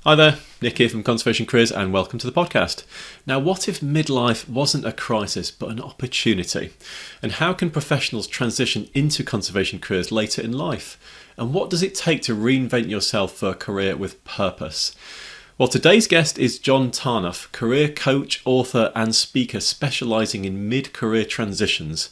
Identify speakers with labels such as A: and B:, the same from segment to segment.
A: Hi there, Nick here from Conservation Careers and welcome to the podcast. Now, what if midlife wasn't a crisis but an opportunity? And how can professionals transition into conservation careers later in life? And what does it take to reinvent yourself for a career with purpose? Well, today's guest is John Tarnoff, career coach, author and speaker specialising in mid-career transitions.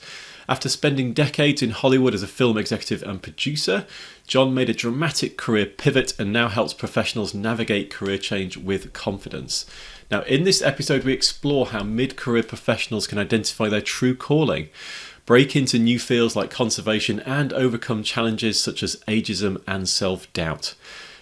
A: After spending decades in Hollywood as a film executive and producer, John made a dramatic career pivot and now helps professionals navigate career change with confidence. Now, in this episode, we explore how mid-career professionals can identify their true calling, break into new fields like conservation, and overcome challenges such as ageism and self-doubt.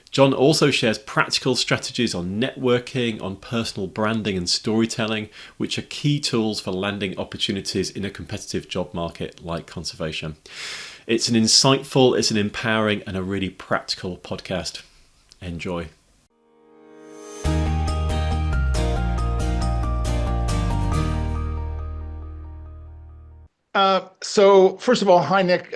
A: John also shares practical strategies on networking, on personal branding and storytelling, which are key tools for landing opportunities in a competitive job market like conservation. It's an insightful, it's an empowering, and a really practical podcast. Enjoy.
B: So first of all, hi, Nick.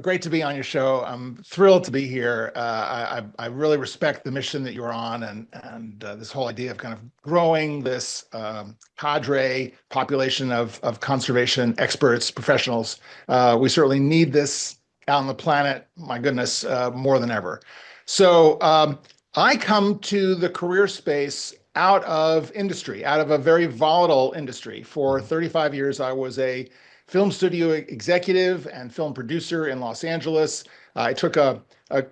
B: Great to be on your show. I'm thrilled to be here. I really respect the mission that you're on and this whole idea of kind of growing this cadre population of conservation experts, professionals. We certainly need this out on the planet, my goodness, more than ever. So I come to the career space out of industry, out of a very volatile industry. For 35 years, I was a film studio executive and film producer in Los Angeles. I took a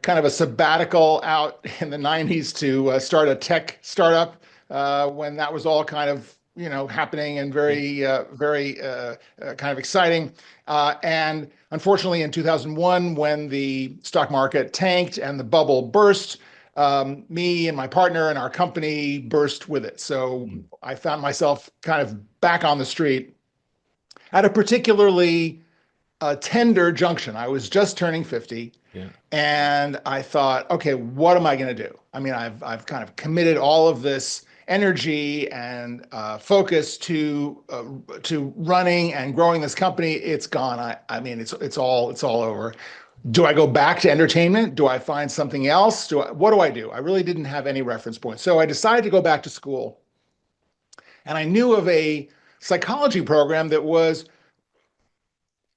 B: kind of a sabbatical out in the 90s to start a tech startup when that was all kind of happening and very kind of exciting. And unfortunately, in 2001, when the stock market tanked and the bubble burst, me and my partner and our company burst with it. So I found myself kind of back on the street at a particularly tender junction. I was just turning 50, and I thought, okay, what am I going to do? I mean, I've kind of committed all of this energy and focus to running and growing this company. It's gone. I mean, it's all over. Do I go back to entertainment? Do I find something else? What do I do? I really didn't have any reference point. So I decided to go back to school, and I knew of a psychology program that was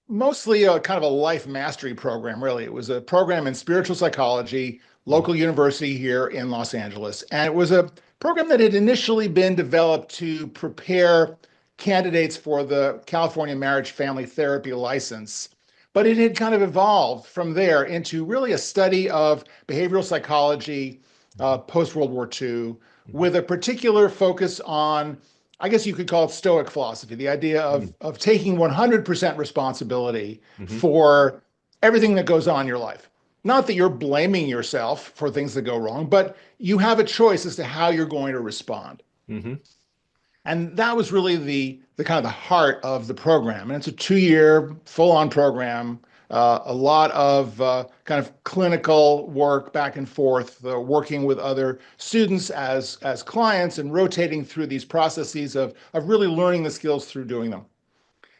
B: mostly a kind of a life mastery program, really. It was a program in spiritual psychology, local university here in Los Angeles. And it was a program that had initially been developed to prepare candidates for the California Marriage Family Therapy license. But it had kind of evolved from there into really a study of behavioral psychology post-World War II, with a particular focus on, I guess you could call it Stoic philosophy, the idea of taking 100% responsibility for everything that goes on in your life. Not that you're blaming yourself for things that go wrong, but you have a choice as to how you're going to respond. And that was really the kind of the heart of the program. And it's a 2-year full-on program, a lot of kind of clinical work back and forth, working with other students as clients and rotating through these processes of really learning the skills through doing them.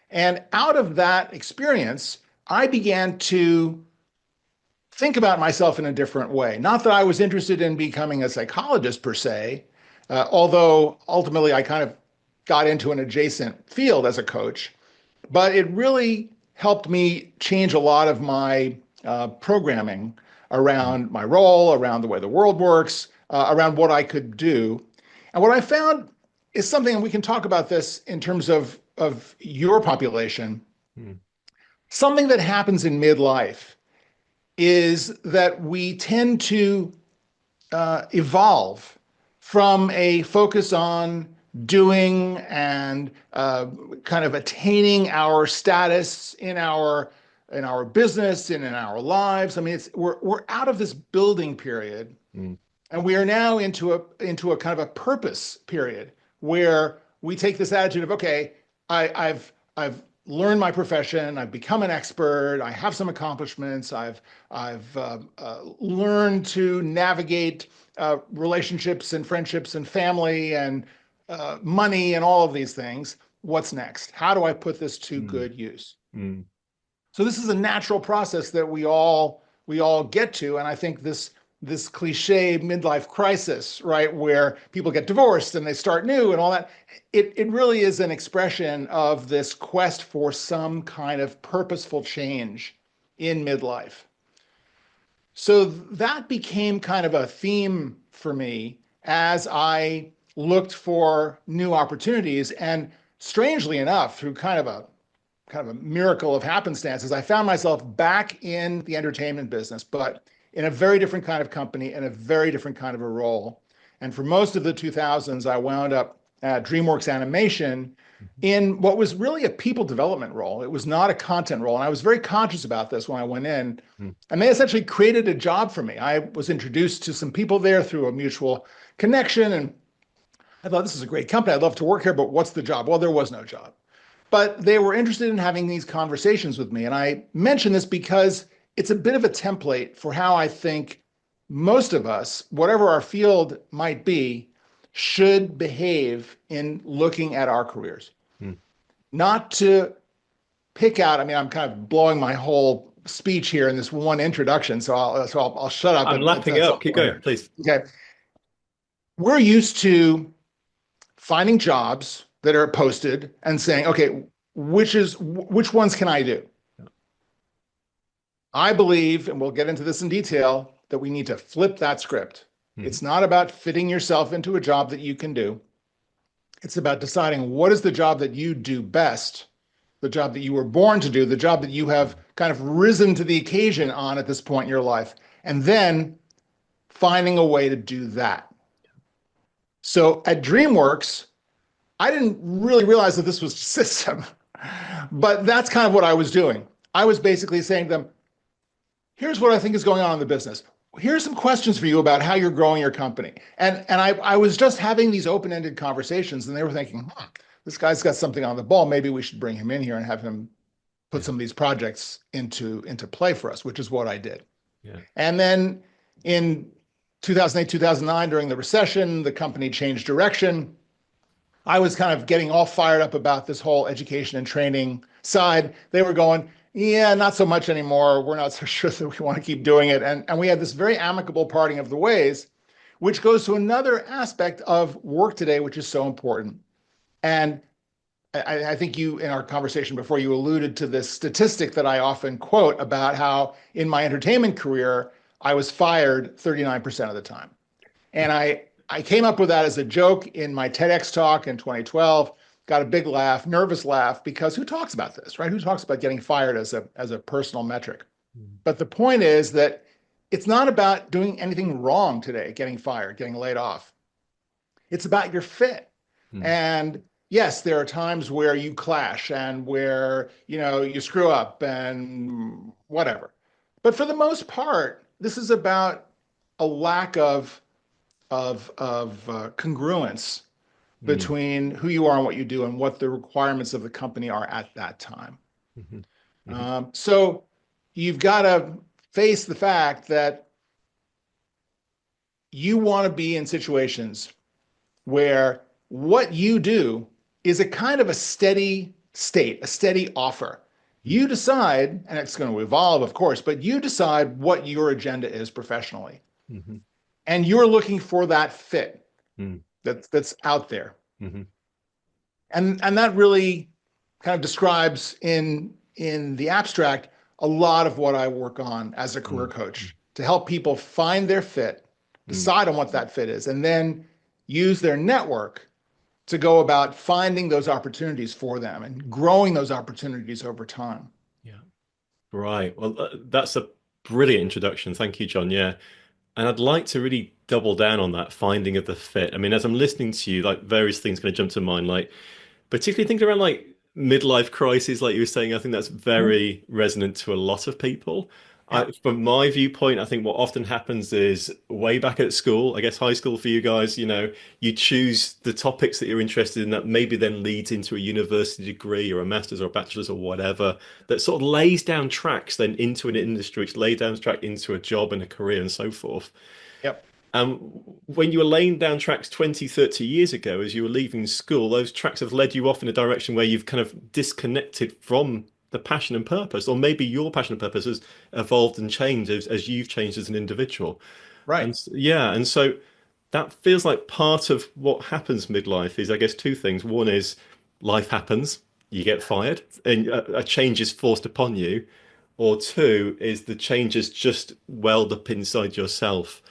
B: And out of that experience, I began to think about myself in a different way. Not that I was interested in becoming a psychologist per se, although ultimately I kind of got into an adjacent field as a coach, but it really helped me change a lot of my programming around my role, around the way the world works, around what I could do. And what I found is something, and we can talk about this in terms of your population, something that happens in midlife is that we tend to evolve from a focus on doing and kind of attaining our status in our business and in our lives. I mean, we're out of this building period, and we are now into a kind of a purpose period where we take this attitude of, okay, I've learned my profession, I've become an expert, I have some accomplishments, I've learned to navigate relationships and friendships and family and money and all of these things. What's next? How do I put this to good use? So this is a natural process that we all get to, and I think this this cliche midlife crisis, right, where people get divorced and they start new and all that. It really is an expression of this quest for some kind of purposeful change in midlife. So that became kind of a theme for me as I looked for new opportunities. And strangely enough, through kind of a miracle of happenstances, I found myself back in the entertainment business, but in a very different kind of company and a very different kind of a role. And for most of the 2000s, I wound up at DreamWorks Animation in what was really a people development role. It was not a content role. And I was very conscious about this when I went in. And they essentially created a job for me. I was introduced to some people there through a mutual connection. And I thought, this is a great company. I'd love to work here, but what's the job? Well, there was no job. But they were interested in having these conversations with me. And I mention this because it's a bit of a template for how I think most of us, whatever our field might be, should behave in looking at our careers. Not to pick out, I mean, I'm kind of blowing my whole speech here in this one introduction, so I'll shut up.
A: I'm lapping it up. Keep going, please.
B: Okay. We're used to finding jobs that are posted and saying, okay, which ones can I do? I believe, and we'll get into this in detail, that we need to flip that script. It's not about fitting yourself into a job that you can do. It's about deciding what is the job that you do best, the job that you were born to do, the job that you have kind of risen to the occasion on at this point in your life, and then finding a way to do that. So at DreamWorks, I didn't really realize that this was a system, but that's kind of what I was doing. I was basically saying to them, here's what I think is going on in the business. Here's some questions for you about how you're growing your company. And I was just having these open-ended conversations, and they were thinking, this guy's got something on the ball. Maybe we should bring him in here and have him put some of these projects into play for us, which is what I did.
A: Yeah.
B: And then in 2008, 2009, during the recession, the company changed direction. I was kind of getting all fired up about this whole education and training side. They were going, yeah, not so much anymore. We're not so sure that we want to keep doing it. And we had this very amicable parting of the ways, which goes to another aspect of work today, which is so important. And I think you, in our conversation before, you alluded to this statistic that I often quote about how in my entertainment career, I was fired 39% of the time. And I came up with that as a joke in my TEDx talk in 2012. Got a big laugh, nervous laugh, because who talks about this, right? Who talks about getting fired as a personal metric? But the point is that it's not about doing anything wrong today, getting fired, getting laid off. It's about your fit. And yes, there are times where you clash and where, you screw up and whatever. But for the most part, this is about a lack of congruence between who you are and what you do and what the requirements of the company are at that time. So you've got to face the fact that you want to be in situations where what you do is a kind of a steady state, a steady offer. You decide, and it's going to evolve, of course, but you decide what your agenda is professionally. And you're looking for that fit that's out there. And that really kind of describes in the abstract a lot of what I work on as a career coach, to help people find their fit, decide on what that fit is, and then use their network to go about finding those opportunities for them and growing those opportunities over time.
A: Yeah. Right. Well, that's a brilliant introduction. Thank you, John. Yeah. And I'd like to really double down on that finding of the fit. I mean, as I'm listening to you, like various things going to jump to mind, like particularly thinking around like midlife crisis, like you were saying, I think that's very resonant to a lot of people. From my viewpoint, I think what often happens is way back at school, I guess high school for you guys, you choose the topics that you're interested in that maybe then leads into a university degree or a master's or a bachelor's or whatever that sort of lays down tracks then into an industry, which lays down track into a job and a career and so forth.
B: Yep.
A: And when you were laying down tracks 20, 30 years ago, as you were leaving school, those tracks have led you off in a direction where you've kind of disconnected from the passion and purpose, or maybe your passion and purpose has evolved and changed as you've changed as an individual.
B: Right.
A: And yeah, and so that feels like part of what happens midlife is, I guess, two things. One is life happens, you get fired, and a change is forced upon you. Or two is the change is just welled up inside yourself.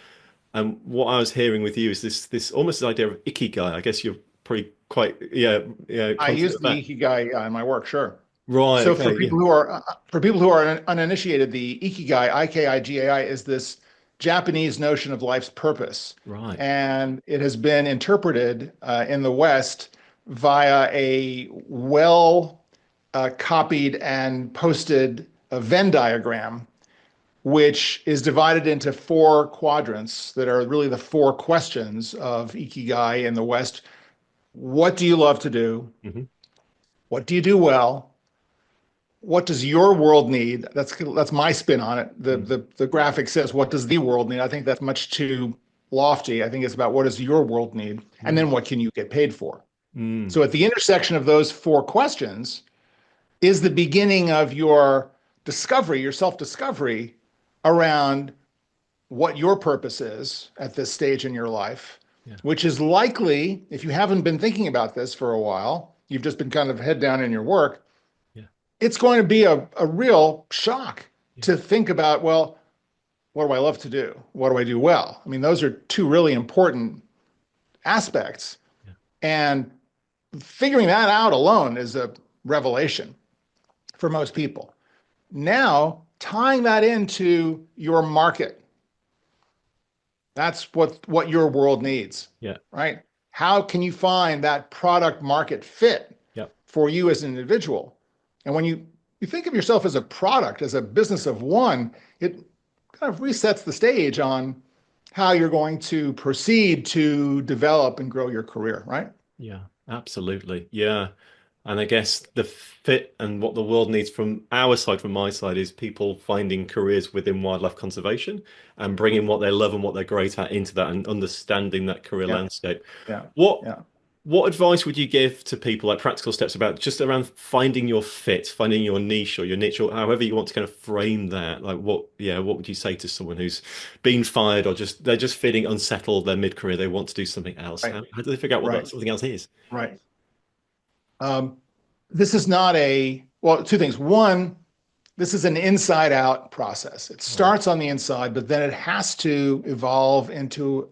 A: And what I was hearing with you is this almost this idea of ikigai. I guess you're pretty quite
B: I
A: confident
B: use
A: of that.
B: the ikigai in my work, sure.
A: Right.
B: So
A: Okay. Yeah.
B: for people who are uninitiated, the ikigai, Ikigai, is this Japanese notion of life's purpose,
A: Right.
B: and it has been interpreted in the West via a well copied and posted Venn diagram, which is divided into four quadrants that are really the four questions of ikigai in the West. What do you love to do?
A: Hmm.
B: What do you do well? What does your world need? That's my spin on it. The graphic says, what does the world need? I think that's much too lofty. I think it's about what does your world need? And then what can you get paid for?
A: Mm.
B: So at the intersection of those four questions is the beginning of your discovery, your self-discovery around what your purpose is at this stage in your life,
A: Yeah.
B: which is likely, if you haven't been thinking about this for a while, you've just been kind of head down in your work,
A: Yeah.
B: it's going to be a real shock
A: Yeah.
B: to think about, well, what do I love to do? What do I do well? I mean, those are two really important aspects.
A: Yeah.
B: And figuring that out alone is a revelation for most people. Now, tying that into your market, that's what your world needs,
A: Yeah.
B: right? How can you find that product market fit
A: Yeah.
B: for you as an individual? And when you think of yourself as a product, as a business of one, it kind of resets the stage on how you're going to proceed to develop and grow your career, right?
A: Yeah. Absolutely. Yeah. And I guess the fit and what the world needs from our side, from my side, is people finding careers within wildlife conservation and bringing what they love and what they're great at into that and understanding that career
B: Yeah,
A: landscape.
B: yeah,
A: What
B: yeah.
A: what advice would you give to people, like practical steps about just around finding your fit, finding your niche or your niche, or however you want to kind of frame that? Like what would you say to someone who's been fired or just they're just feeling unsettled, they're mid-career, they want to do something else?
B: Right,
A: How do they figure out what that
B: right,
A: something else is?
B: right. Um, this is not well, two things. One, this is an inside out process. It
A: Right.
B: starts on the inside, but then it has to evolve into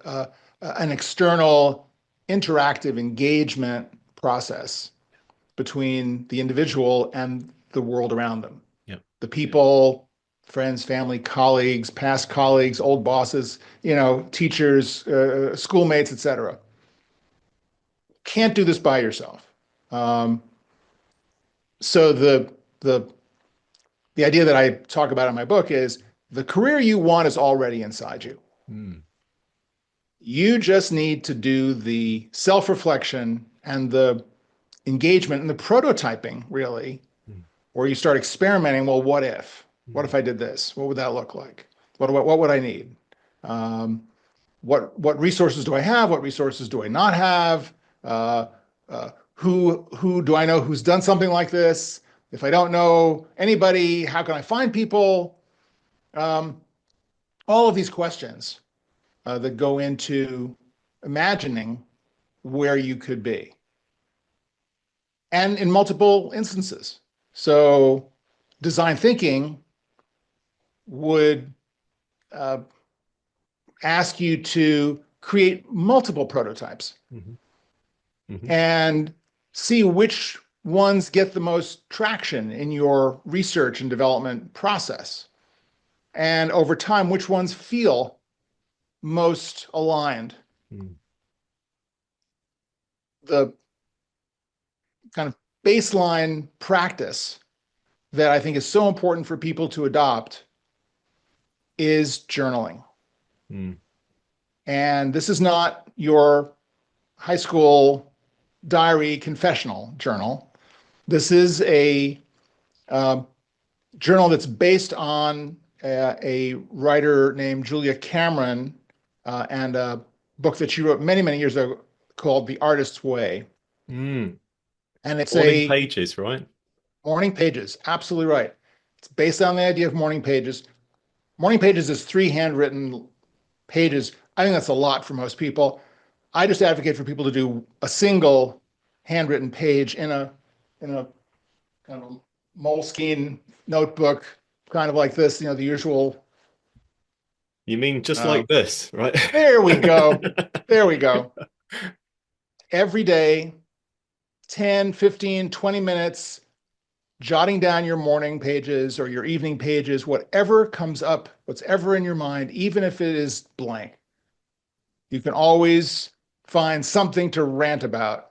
B: an external interactive engagement process between the individual and the world around them.
A: Yeah.
B: The people, friends, family, colleagues, past colleagues, old bosses, teachers, schoolmates, etc. Can't do this by yourself. Um, so the the idea that I talk about in my book is the career you want is already inside you.
A: Mm.
B: You just need to do the self-reflection and the engagement and the prototyping, really,
A: Mm.
B: where you start experimenting. Well, what if? What
A: Mm.
B: if I did this? What would that look like? What would I need? Um, what resources do I have? What resources do I not have? Who do I know who's done something like this? If I don't know anybody, how can I find people? Um, all of these questions that go into imagining where you could be, and in multiple instances. So, design thinking would uh, ask you to create multiple prototypes
A: Mhm. Mhm.
B: and see which ones get the most traction in your research and development process. And over time, which ones feel most aligned.
A: Mm.
B: The kind of baseline practice that I think is so important for people to adopt is journaling.
A: Mm.
B: And this is not your high school diary confessional journal. This is a uh, journal that's based on a writer named Julia Cameron and a book that she wrote many, many years ago called The Artist's Way.
A: Mm.
B: And it's
A: All in
B: a
A: pages, right?
B: morning pages. Absolutely right. It's based on the idea of morning pages. Morning pages is three handwritten pages. I think that's a lot for most people. I just advocate for people to do a single handwritten page in a kind of Moleskine notebook, kind of like this, the usual.
A: You mean just
B: Uh,
A: like this, right?
B: there we go. There we go. Every day, 10, 15, 20 minutes, jotting down your morning pages or your evening pages, whatever comes up, whatever in your mind, even if it is blank. You can always find something to rant about.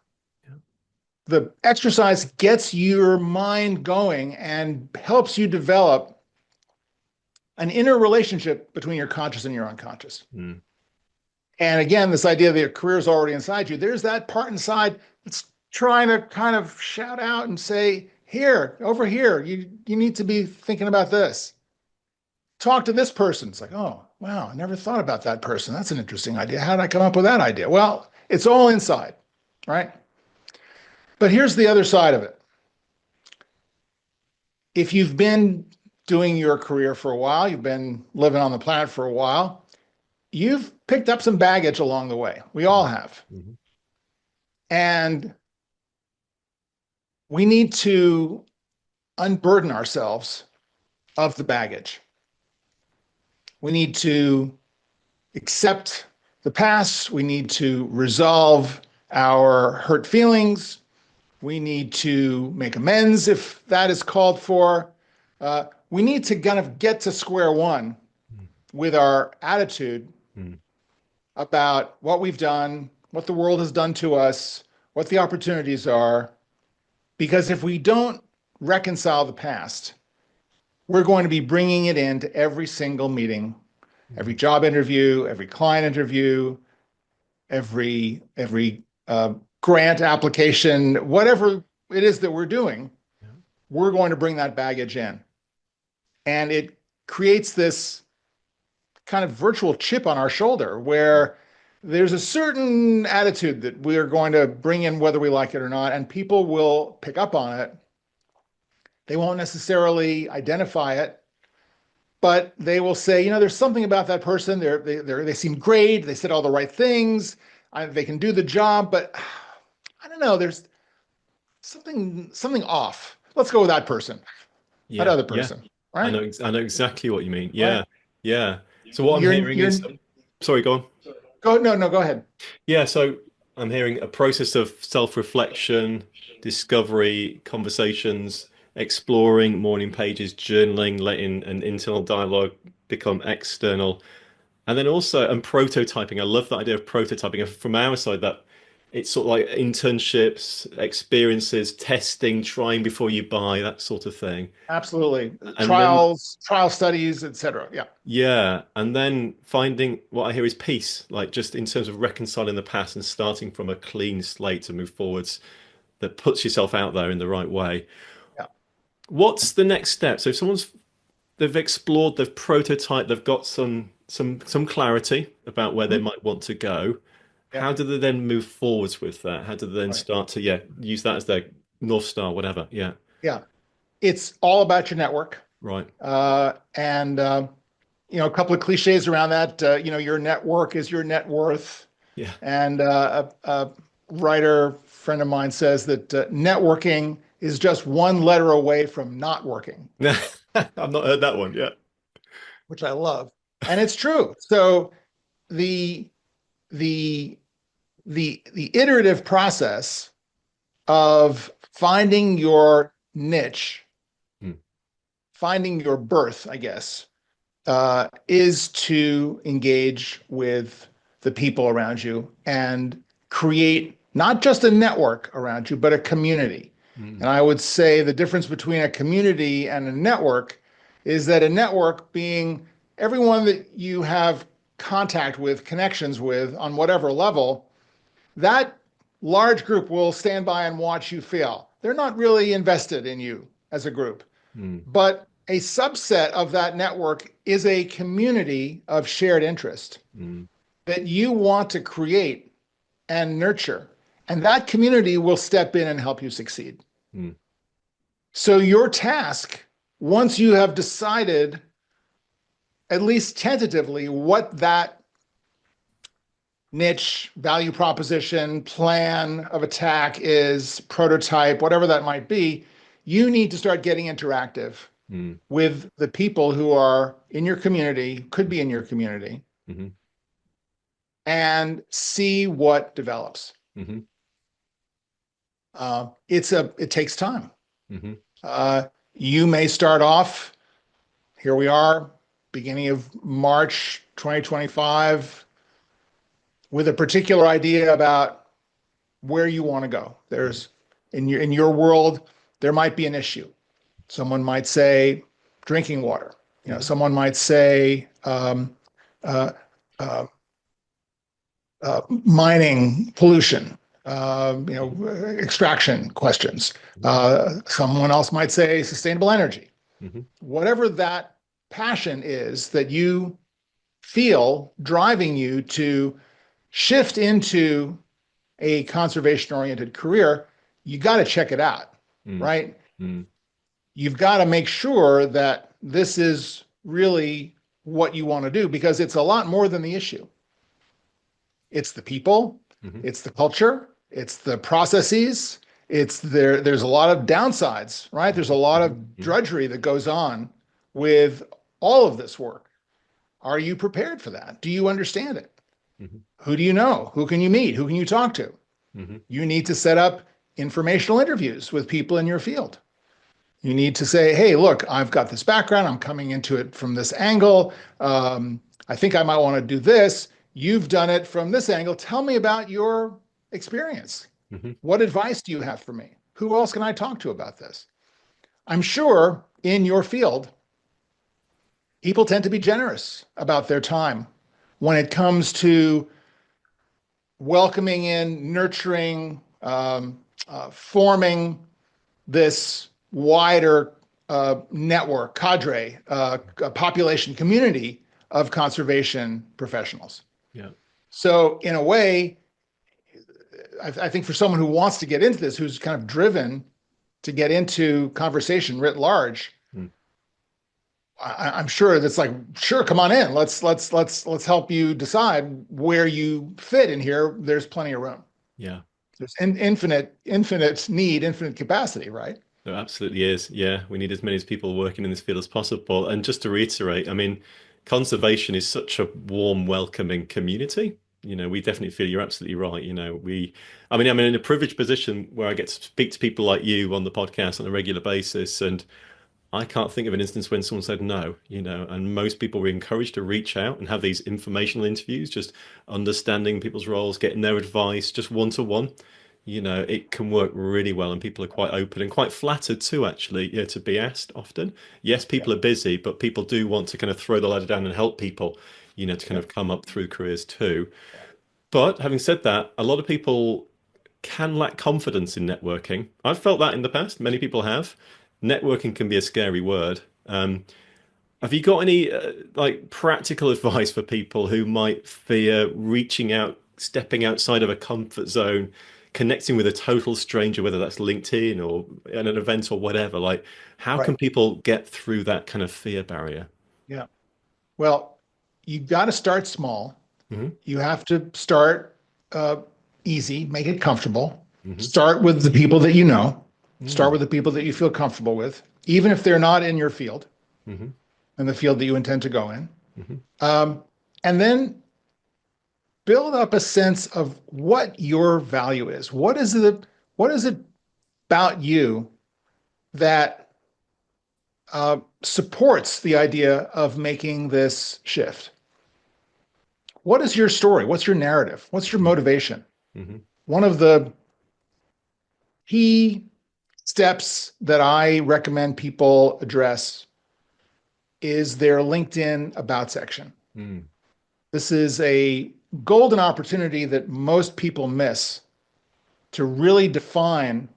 B: The exercise gets your mind going and helps you develop an inner relationship between your conscious and your unconscious.
A: Mm.
B: And again, this idea that your career is already inside you, there's that part inside that's trying to kind of shout out and say, here, over here, you need to be thinking about this. Talk to this person. It's like, oh, wow, I never thought about that person. That's an interesting idea. How did I come up with that idea? Well, it's all inside, right? But here's the other side of it. If you've been doing your career for a while, you've been living on the planet for a while, you've picked up some baggage along the way. We all have.
A: Mm-hmm.
B: And we need to unburden ourselves of the baggage. We need to accept the past. We need to resolve our hurt feelings. We need to make amends if that is called for. We need to kind of get to square one with our attitude about what we've done, what the world has done to us, what the opportunities are. Because if we don't reconcile the past, we're going to be bringing it into every single meeting, every job interview, every client interview, every grant application, whatever it is that we're doing, we're going to bring that baggage in. And it creates this kind of virtual chip on our shoulder where there's a certain attitude that we are going to bring in whether we like it or not, and people will pick up on it. They won't necessarily identify it, but they will say, there's something about that person. They seem great. They said all the right things. They can do the job, but I don't know. There's something off. Let's go with that person, that other person, right?
A: I know exactly what you mean. Yeah,
B: Right?
A: yeah. So what I'm hearing is, sorry, go on.
B: Go ahead.
A: Yeah, so I'm hearing a process of self-reflection, discovery, conversations, exploring morning pages, journaling, letting an internal dialogue become external, and then also and prototyping. I love that idea of prototyping. From our side, that it's sort of like internships, experiences, testing, trying before you buy, that sort of thing.
B: Absolutely.
A: And then
B: Trial studies, etc. Yeah.
A: yeah, and then finding what I hear is peace, like just in terms of reconciling the past and starting from a clean slate to move forwards that puts yourself out there in the right way.
B: Yeah.
A: What's the next step? So if they've explored, they've prototyped, they've got some clarity about where they might want to go.
B: Yeah.
A: How do they then move forwards with that? How do they then start to use that as their North Star, whatever? Yeah.
B: Yeah. It's all about your network.
A: Right.
B: And a couple of cliches around that. Your network is your net worth.
A: Yeah.
B: And a writer friend of mine says that networking is just one letter away from not working.
A: I've not heard that one yet.
B: Which I love, and it's true. So the iterative process of finding your niche, finding your birth, I guess, is to engage with the people around you and create not just a network around you, but a community. And I would say the difference between a community and a network is that a network being everyone that you have contact with, connections with on whatever level, that large group will stand by and watch you fail. They're not really invested in you as a group. But a subset of that network is a community of shared interest that you want to create and nurture. And that community will step in and help you succeed. So your task, once you have decided, at least tentatively, what that niche, value proposition, plan of attack is, prototype, whatever that might be, you need to start getting interactive
A: Mm.
B: with the people who are in your community, could be in your community,
A: Mm-hmm.
B: and see what develops.
A: Mm-hmm.
B: It takes time.
A: Mm-hmm.
B: Uh, you may start off, here we are, beginning of March 2025, with a particular idea about where you want to go. There's in your world, there might be an issue. Someone might say drinking water.
A: Mm-hmm.
B: Someone might say uh, uh, mining pollution, extraction questions. Someone else might say sustainable energy.
A: Mm-hmm.
B: Whatever that passion is that you feel driving you to shift into a conservation oriented career, you got to check it out, right?
A: Mm-hmm.
B: You've got to make sure that this is really what you want to do because it's a lot more than the issue. It's the people,
A: Mm-hmm.
B: it's the culture, it's the processes, there's a lot of downsides, right? There's a lot of
A: Mm-hmm.
B: drudgery that goes on with all of this work. Are you prepared for that? Do you understand it?
A: Mm-hmm.
B: Who do you know? Who can you meet? Who can you talk to?
A: Mm-hmm.
B: You need to set up informational interviews with people in your field. You need to say, hey, look, I've got this background. I'm coming into it from this angle. I think I might want to do this. You've done it from this angle. Tell me about your experience.
A: Mm-hmm.
B: What advice do you have for me? Who else can I talk to about this? I'm sure in your field, people tend to be generous about their time when it comes to welcoming in, nurturing, forming this wider network, cadre, population, community of conservation professionals.
A: Yeah.
B: So, in a way, I think for someone who wants to get into this, who's kind of driven to get into conversation writ large,
A: Mm.
B: I'm sure that's like, sure, come on in. Let's help you decide where you fit in here. There's plenty of room.
A: Yeah.
B: There's infinite need, infinite capacity, right?
A: There absolutely is. Yeah, we need as many people working in this field as possible. And just to reiterate, I mean, conservation is such a warm, welcoming community. We definitely feel you're absolutely right. I'm in a privileged position where I get to speak to people like you on the podcast on a regular basis, and I can't think of an instance when someone said no, and most people were encouraged to reach out and have these informational interviews, just understanding people's roles, getting their advice, just one to one. It can work really well, and people are quite open and quite flattered too, actually, to be asked often. Yes, people
B: Yep.
A: are busy, but people do want to kind of throw the ladder down and help people, to kind of
B: Yep.
A: come up through careers too. But having said that, a lot of people can lack confidence in networking. I've felt that in the past. Many people have. Networking can be a scary word. Have you got any like practical advice for people who might fear reaching out, stepping outside of a comfort zone, connecting with a total stranger, whether that's LinkedIn or at an event or whatever? Like, how can
B: Right.
A: people get through that kind of fear barrier?
B: Yeah. Well, you got to start small.
A: Hmm.
B: You have to start uh, easy, make it comfortable.
A: Hmm.
B: Start with the people that you know. Start
A: Mm.
B: with the people that you feel comfortable with, even if they're not in your field
A: Hmm.
B: and the field that you intend to go in.
A: Hmm.
B: Um, and then build up a sense of what your value is. What is it about you that supports the idea of making this shift? What is your story? What's your narrative? What's your motivation?
A: Hmm.
B: One of the key steps that I recommend people address is their LinkedIn About section.
A: Mm.
B: This is a golden opportunity that most people miss to really define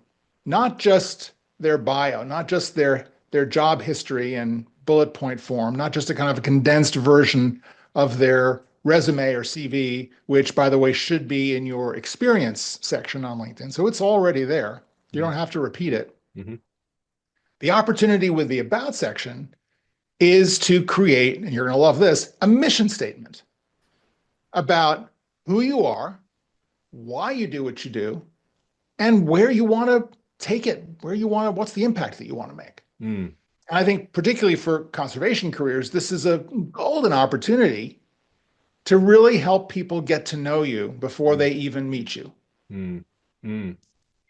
B: not just their bio, not just their job history in bullet point form, not just a kind of a condensed version of their resume or CV, which by the way should be in your experience section on LinkedIn. So it's already there. You
A: Yeah.
B: don't have to repeat it.
A: Hmm.
B: The opportunity with the about section is to create, and you're going to love this, a mission statement about who you are, why you do what you do, and where you want to take it, what's the impact that you want to make.
A: Mm.
B: And I think particularly for conservation careers, this is a golden opportunity to really help people get to know you before
A: Mm.
B: they even meet you.
A: Mm. Mm.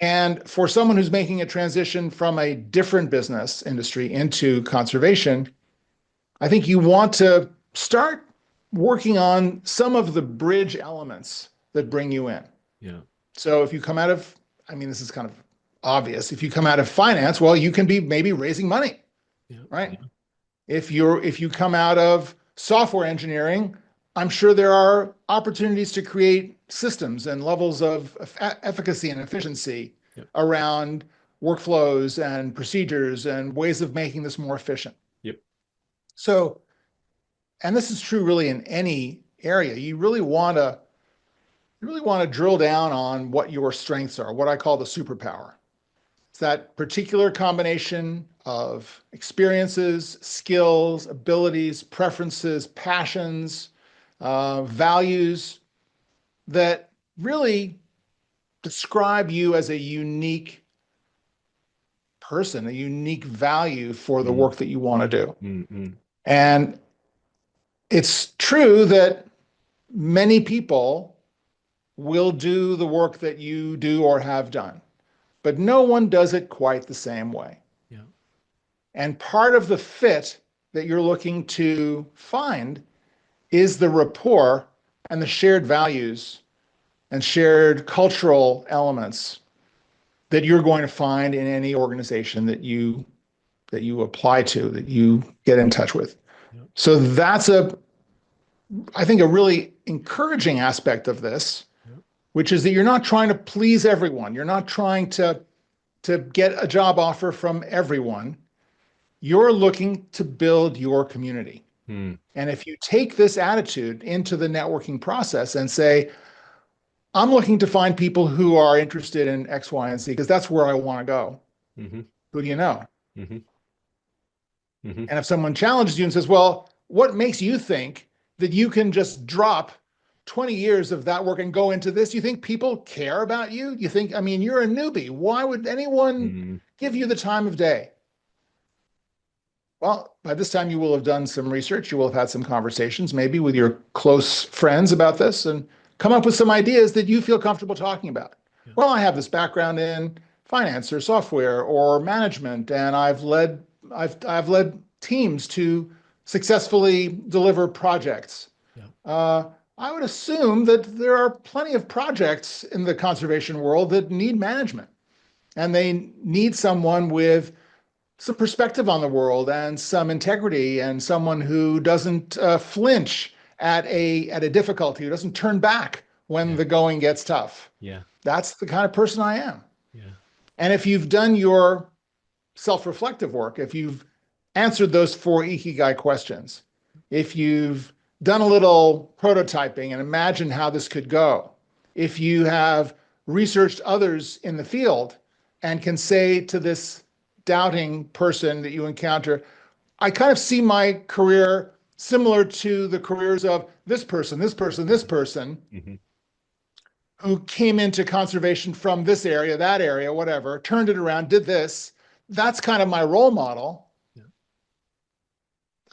B: And for someone who's making a transition from a different business industry into conservation, I think you want to start working on some of the bridge elements that bring you in.
A: Yeah.
B: So if you come out of, I mean, this is kind of obvious. If you come out of finance, well, you can be maybe raising money,
A: Yeah.
B: right?
A: Yeah.
B: If you come out of software engineering, I'm sure there are opportunities to create systems and levels of efficacy and efficiency
A: Yep.
B: around workflows and procedures and ways of making this more efficient.
A: Yep.
B: So, and this is true really in any area. You really want to drill down on what your strengths are, what I call the superpower. It's that particular combination of experiences, skills, abilities, preferences, passions, values that really describe you as a unique person, a unique value for the
A: Mm.
B: work that you want to do.
A: Mm. Mm.
B: And it's true that many people will do the work that you do or have done, but no one does it quite the same way.
A: Yeah.
B: And part of the fit that you're looking to find is the rapport and the shared values and shared cultural elements that you're going to find in any organization that you apply to, that you get in touch with.
A: Yeah.
B: So that's I think a really encouraging aspect of this,
A: Yeah.
B: which is that you're not trying to please everyone. You're not trying to get a job offer from everyone. You're looking to build your community.
A: Mm.
B: And if you take this attitude into the networking process and say, I'm looking to find people who are interested in X, Y, and Z, because that's where I want to go.
A: Mm-hmm.
B: Who do you know?
A: Mm-hmm. Mm-hmm.
B: And if someone challenges you and says, well, what makes you think that you can just drop 20 years of that work and go into this? You think people care about you? You think, I mean, you're a newbie. Why would anyone
A: Mm.
B: give you the time of day? Well, by this time you will have done some research. You will have had some conversations, maybe with your close friends about this, and come up with some ideas that you feel comfortable talking about.
A: Yeah.
B: Well, I have this background in finance or software or management, and I've led teams to successfully deliver projects.
A: Yeah.
B: I would assume that there are plenty of projects in the conservation world that need management, and they need someone with some perspective on the world and some integrity and someone who doesn't flinch at a difficulty, who doesn't turn back when
A: Yeah.
B: the going gets tough.
A: Yeah.
B: That's the kind of person I am.
A: Yeah.
B: And if you've done your self-reflective work, if you've answered those four ikigai questions, if you've done a little prototyping and imagined how this could go, if you have researched others in the field and can say to this doubting person that you encounter, I kind of see my career similar to the careers of this person, this person, this person,
A: Mm-hmm.
B: who came into conservation from this area, that area, whatever, turned it around, did this. That's kind of my role model.
A: Yeah.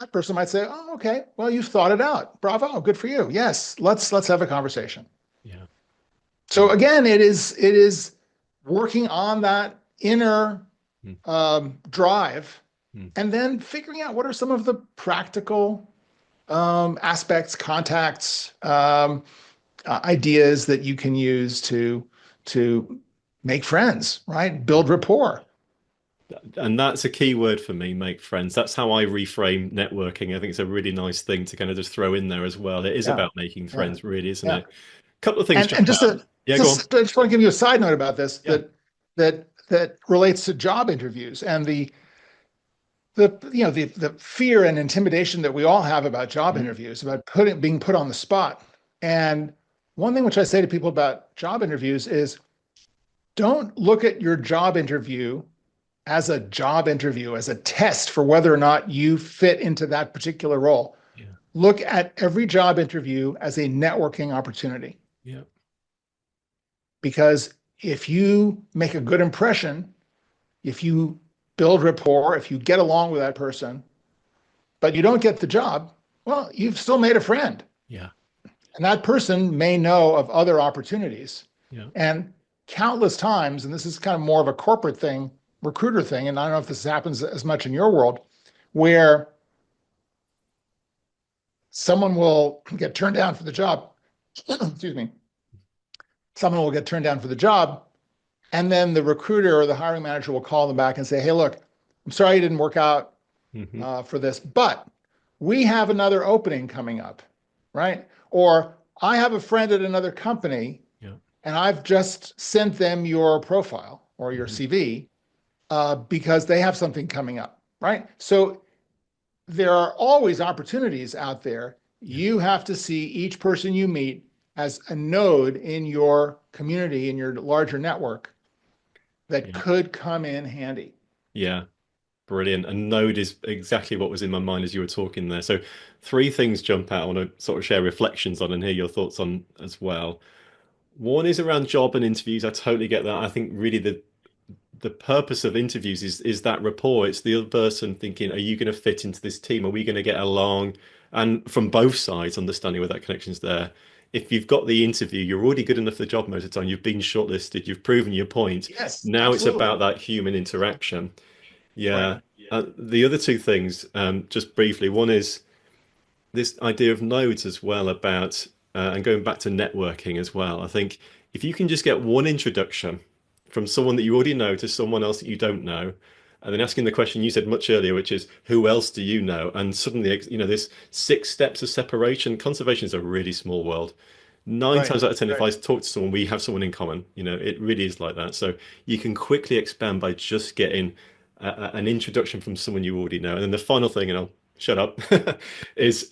B: That person might say, "Oh, okay, well, you've thought it out. Bravo, good for you. Yes, let's have a conversation."
A: Yeah.
B: So again, it is working on that inner drive,
A: Mm.
B: and then figuring out what are some of the practical aspects, contacts, ideas that you can use to make friends, right? Build rapport.
A: And that's a key word for me, make friends. That's how I reframe networking. I think it's a really nice thing to kind of just throw in there as well. It is
B: Yeah,
A: about making
B: yeah,
A: friends, really, isn't
B: yeah.
A: it? A couple of things jump
B: And
A: out. Yeah, go on.
B: I just want to give you a side note about this
A: Yeah.
B: that relates to job interviews and the fear and intimidation that we all have about job
A: Mm.
B: interviews, about being put on the spot. And one thing which I say to people about job interviews is don't look at your job interview as a job interview, as a test for whether or not you fit into that particular role.
A: Yeah.
B: Look at every job interview as a networking opportunity.
A: Yeah.
B: Because if you make a good impression, if you build rapport, if you get along with that person, but you don't get the job, well, you've still made a friend.
A: Yeah.
B: And that person may know of other opportunities.
A: Yeah.
B: And countless times, and this is kind of more of a corporate thing, recruiter thing, and I don't know if this happens as much in your world, where someone will get turned down for the job. Excuse me. Someone will get turned down for the job, and then the recruiter or the hiring manager will call them back and say, "Hey, look, I'm sorry you didn't work out
A: Hmm.
B: for this, but we have another opening coming up, right? Or I have a friend at another company
A: Yeah.
B: and I've just sent them your profile or your
A: Hmm.
B: CV because they have something coming up, right? So there are always opportunities out there.
A: Yeah.
B: You have to see each person you meet as a node in your community, in your larger network that
A: Yeah.
B: could come in handy.
A: Yeah. Brilliant. And node is exactly what was in my mind as you were talking there. So three things jump out I want to sort of share reflections on and hear your thoughts on as well. One is around job and interviews. I totally get that. I think really the purpose of interviews is that rapport. It's the other person thinking, are you going to fit into this team? Are we going to get along? And from both sides, understanding where that connection's there. If you've got the interview, you're already good enough for the job most of the time. You've been shortlisted, you've proven your point.
B: Yes,
A: Now it's
B: absolutely.
A: about that human interaction.
B: Right.
A: Yeah. The other two things, just briefly, one is this idea of nodes as well about, and going back to networking as well. I think if you can just get one introduction from someone that you already know to someone else that you don't know, and then asking the question you said much earlier, which is, who else do you know? And suddenly, this 6 steps of separation, conservation is a really small world. Nine
B: Right.
A: times out of 10, if I talk to someone, we have someone in common. It really is like that. So you can quickly expand by just getting an introduction from someone you already know. And then the final thing, and I'll shut up, is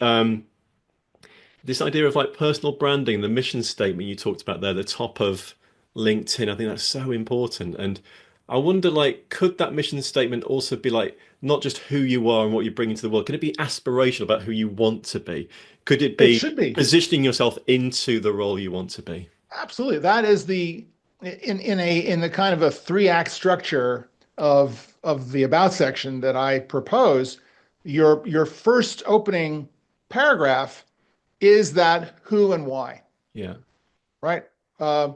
A: this idea of like personal branding, the mission statement you talked about there, the top of LinkedIn. I think that's so important. And I wonder, like, could that mission statement also be like not just who you are and what you bring into the world? Could it be aspirational about who you want to be? Could it
B: It
A: be
B: should be.
A: positioning yourself into the role you want to be?
B: Absolutely. That is the in the kind of a three-act structure of the about section that I propose, your first opening paragraph is that who and why,
A: Yeah,
B: right? Uh,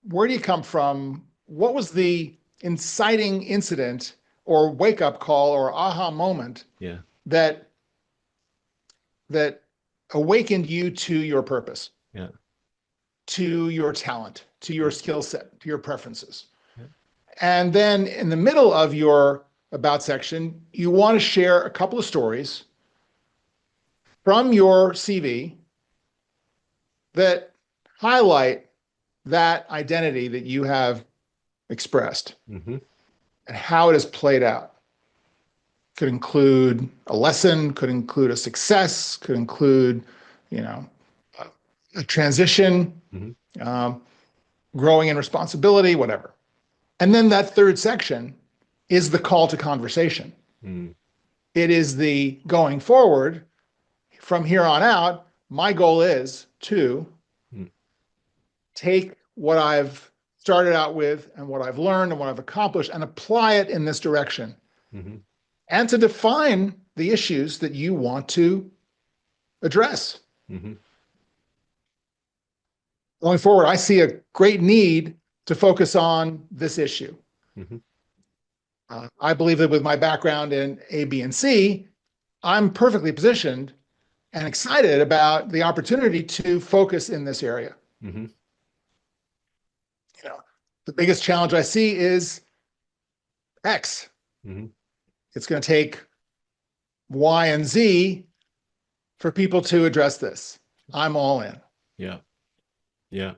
B: where do you come from? What was the inciting incident or wake-up call or aha moment
A: yeah,
B: that that awakened you to your purpose,
A: yeah,
B: to your talent, to your
A: yeah,
B: skill set, to your preferences?
A: yeah.
B: And then in the middle of your about section, you want to share a couple of stories from your CV that highlight that identity that you have expressed
A: Hmm.
B: and how it has played out. Could include a lesson, could include a success, could include, you know, a transition,
A: Hmm.
B: um, growing in responsibility, whatever. And then that third section is the call to conversation.
A: Mm.
B: It is the going forward from here on out. My goal is to
A: Mm.
B: take what I've started out with and what I've learned and what I've accomplished and apply it in this direction
A: Hmm.
B: and to define the issues that you want to address.
A: Hmm.
B: Going forward, I see a great need to focus on this issue.
A: Hmm.
B: I believe that with my background in A, B, and C, I'm perfectly positioned and excited about the opportunity to focus in this area.
A: Hmm.
B: You know, the biggest challenge I see is X.
A: Hmm.
B: It's going to take Y and Z for people to address this. I'm all in.
A: Yeah, yeah,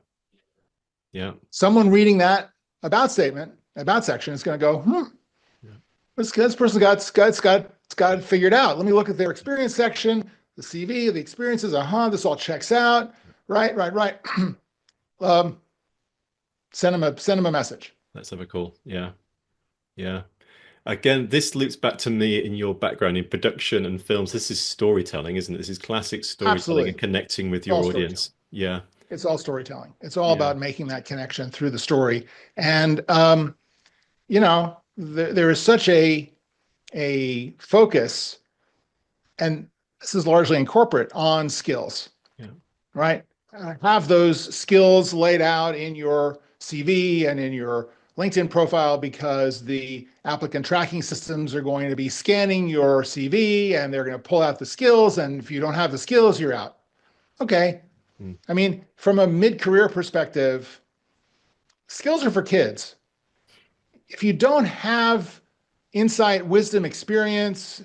A: yeah,
B: Someone reading that about statement, about section is going to go,
A: yeah,
B: this person got it figured out. Let me look at their experience section, the CV, the experiences. This all checks out. Right, right, right. um, send them a message.
A: let's have a call. Yeah, yeah. Again, this loops back to me in your background in production and films. This is storytelling, isn't it? This is classic storytelling and
B: Absolutely.
A: connecting with
B: It's all
A: your
B: storytelling.
A: audience. Yeah.
B: It's all storytelling. It's all
A: Yeah.
B: about making that connection through the story. And there is such a focus, and this is largely in corporate, on skills,
A: Yeah.
B: right? Have those skills laid out in your CV and in your LinkedIn profile, because the applicant tracking systems are going to be scanning your CV and they're going to pull out the skills. And if you don't have the skills, you're out. Okay.
A: Mm.
B: I mean, from a mid-career perspective, skills are for kids. If you don't have insight, wisdom, experience,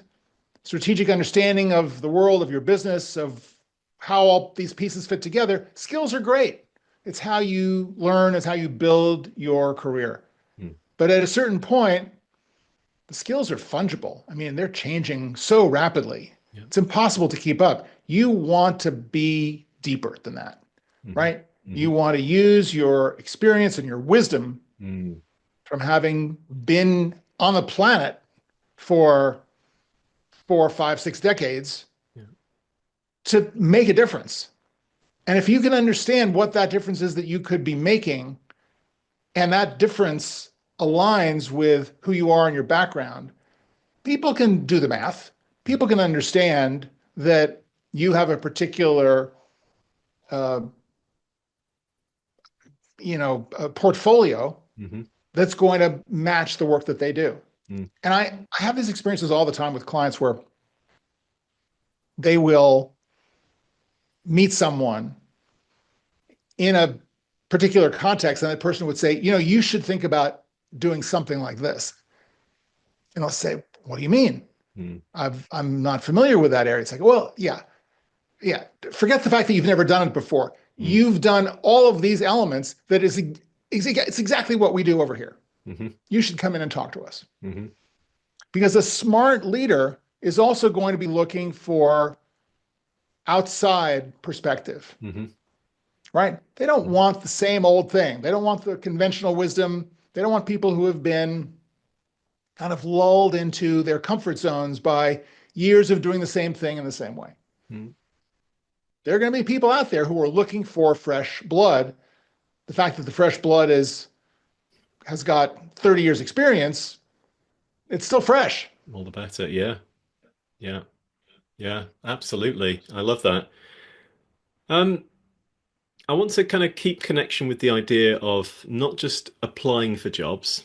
B: strategic understanding of the world, of your business, of how all these pieces fit together, skills are great. It's how you learn, it's how you build your career.
A: Mm.
B: But at a certain point, the skills are fungible. I mean, they're changing so rapidly.
A: Yeah.
B: It's impossible to keep up. You want to be deeper than that,
A: Mm-hmm.
B: right?
A: Mm-hmm.
B: You want to use your experience and your wisdom from having been on the planet for 4, 5, 6 decades to make a difference. And if you can understand what that difference is that you could be making, and that difference aligns with who you are and your background, people can do the math. People can understand that you have a particular, uh, a portfolio
A: Mm-hmm.
B: that's going to match the work that they do.
A: Mm.
B: And I have these experiences all the time with clients where they will meet someone in a particular context, and that person would say, you should think about doing something like this. And I'll say, what do you mean?
A: Mm.
B: I'm not familiar with that area. It's like, well, yeah. Forget the fact that you've never done it before. You've done all of these elements that it's exactly what we do over here.
A: Mm-hmm.
B: You should come in and talk to us.
A: Mm-hmm.
B: Because a smart leader is also going to be looking for outside perspective.
A: Mm-hmm.
B: Right? They don't want the same old thing. They don't want the conventional wisdom. They don't want people who have been kind of lulled into their comfort zones by years of doing the same thing in the same way.
A: Mm-hmm.
B: There are going to be people out there who are looking for fresh blood. The fact that the fresh blood has got 30 years experience, it's still fresh.
A: All the better. Yeah. Yeah. Yeah. Absolutely. I love that. Um, I want to kind of keep connection with the idea of not just applying for jobs,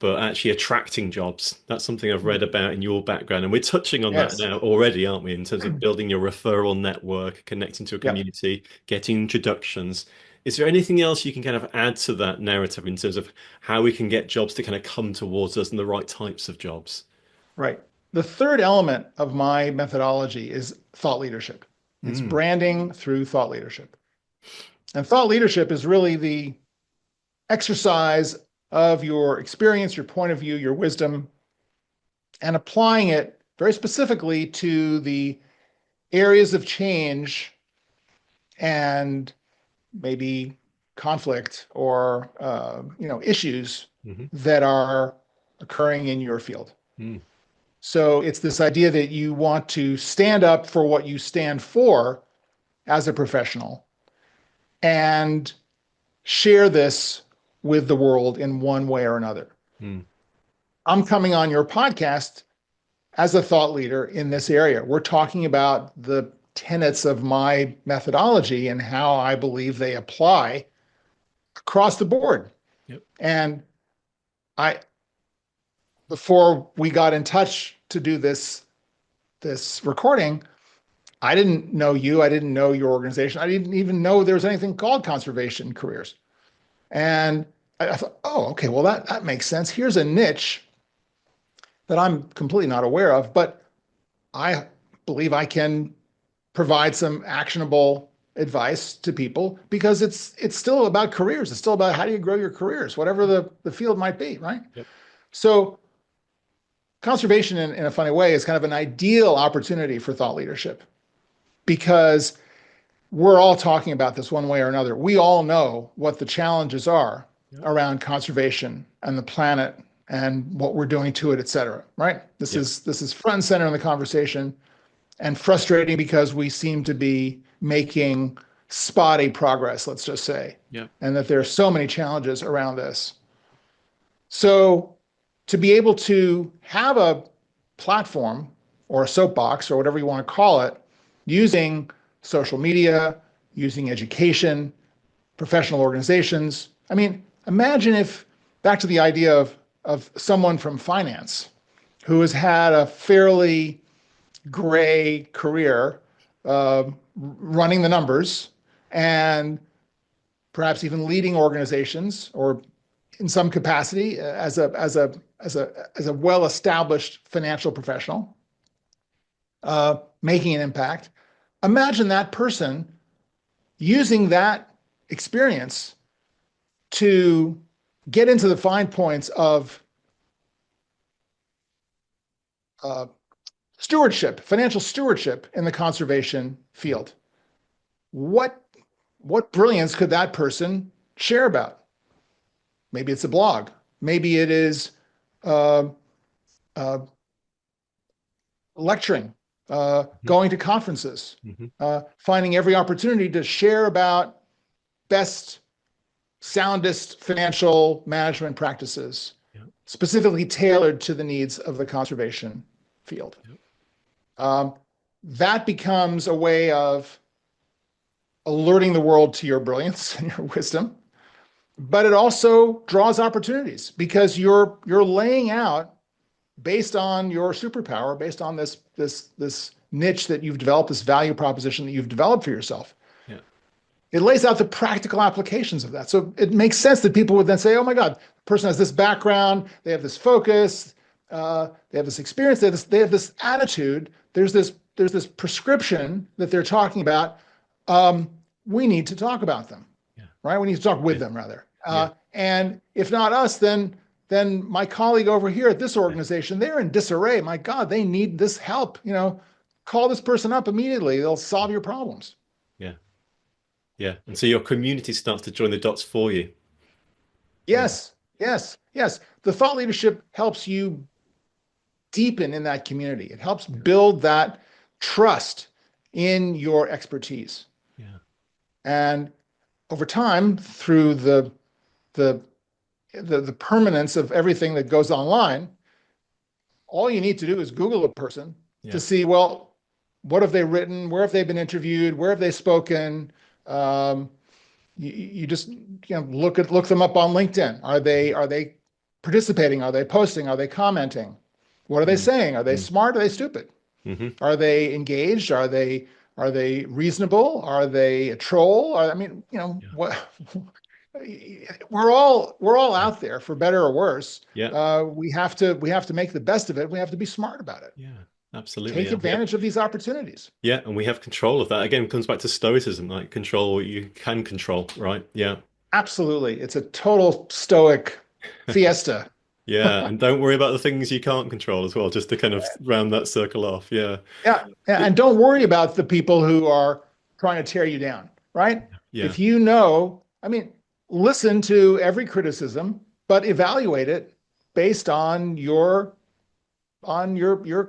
A: but actually attracting jobs. That's something I've read about in your background. And we're touching on that
B: Yes.
A: now already, aren't we? In terms of building your referral network, connecting to a
B: Yep.
A: community, getting introductions. Is there anything else you can kind of add to that narrative in terms of how we can get jobs to kind of come towards us and the right types of jobs?
B: Right. The third element of my methodology is thought leadership. It's branding through thought leadership. And thought leadership is really the exercise of your experience, your point of view, your wisdom, and applying it very specifically to the areas of change and maybe conflict or issues
A: Mm-hmm.
B: that are occurring in your field.
A: Mm.
B: So it's this idea that you want to stand up for what you stand for as a professional and share this with the world in one way or another.
A: Mm.
B: I'm coming on your podcast as a thought leader in this area. We're talking about the tenets of my methodology and how I believe they apply across the board.
A: Yep.
B: And before we got in touch to do this recording, I didn't know you. I didn't know your organization. I didn't even know there was anything called conservation careers. And I thought, oh, okay, well, that makes sense. Here's a niche that I'm completely not aware of, but I believe I can provide some actionable advice to people, because it's still about careers. It's still about how do you grow your careers, whatever the field might be, right?
A: Yep.
B: So conservation in a funny way is kind of an ideal opportunity for thought leadership, because we're all talking about this one way or another. We all know what the challenges are around conservation and the planet and what we're doing to it, et cetera, right? This is front and center in the conversation, and frustrating because we seem to be making spotty progress, let's just say,
A: Yeah.
B: and that there are so many challenges around this. So to be able to have a platform or a soapbox or whatever you want to call it, using social media, using education, professional organizations. I mean, imagine if, back to the idea of someone from finance who has had a fairly gray career running the numbers and perhaps even leading organizations or in some capacity as a well-established financial professional, making an impact. Imagine that person using that experience to get into the fine points of stewardship, financial stewardship in the conservation field. What brilliance could that person share about? Maybe it's a blog. Maybe it is uh, uh, lecturing, going to conferences,
A: Mm-hmm.
B: finding every opportunity to share about best, soundest financial management practices,
A: Yeah.
B: specifically tailored to the needs of the conservation field.
A: Yeah.
B: Um, that becomes a way of alerting the world to your brilliance and your wisdom, but it also draws opportunities because you're laying out based on your superpower, based on this niche that you've developed, this value proposition that you've developed for yourself.
A: Yeah.
B: It lays out the practical applications of that. So it makes sense that people would then say, "Oh my God, the person has this background, they have this focus, they have this experience, they have this attitude. There's this prescription that they're talking about. We need to talk about them,
A: Yeah.
B: right? We need to talk with
A: Yeah.
B: them rather.
A: Yeah.
B: And if not us, then my colleague over here at this organization, they're in disarray. My God, they need this help. Call this person up immediately. They'll solve your problems."
A: Yeah. Yeah. And so your community starts to join the dots for you. Yeah.
B: Yes, yes, yes. The thought leadership helps you deepen in that community. It helps build that trust in your expertise.
A: Yeah.
B: And over time, through the permanence of everything that goes online, all you need to do is Google a person
A: Yeah.
B: to see, well, what have they written? Where have they been interviewed? Where have they spoken? Um, you just look them up on LinkedIn. Are they participating? Are they posting? Are they commenting? What are they
A: Mm.
B: saying? Are they
A: Mm.
B: smart? Are they stupid?
A: Mm-hmm.
B: Are they engaged? Are they reasonable? Are they a troll? I mean,
A: Yeah.
B: what we're all
A: Yeah.
B: out there for better or worse.
A: Yeah.
B: We have to make the best of it. We have to be smart about it.
A: Yeah. Absolutely.
B: Take
A: Yeah. We have,
B: advantage of these opportunities.
A: yeah. And we have control of that. Again, it comes back to stoicism, like control what you can control, right? Yeah.
B: Absolutely. It's a total stoic fiesta.
A: Yeah. And don't worry about the things you can't control as well, just to kind of round that circle off. Yeah.
B: Yeah. And don't worry about the people who are trying to tear you down, right?
A: Yeah.
B: If I mean, listen to every criticism, but evaluate it based on your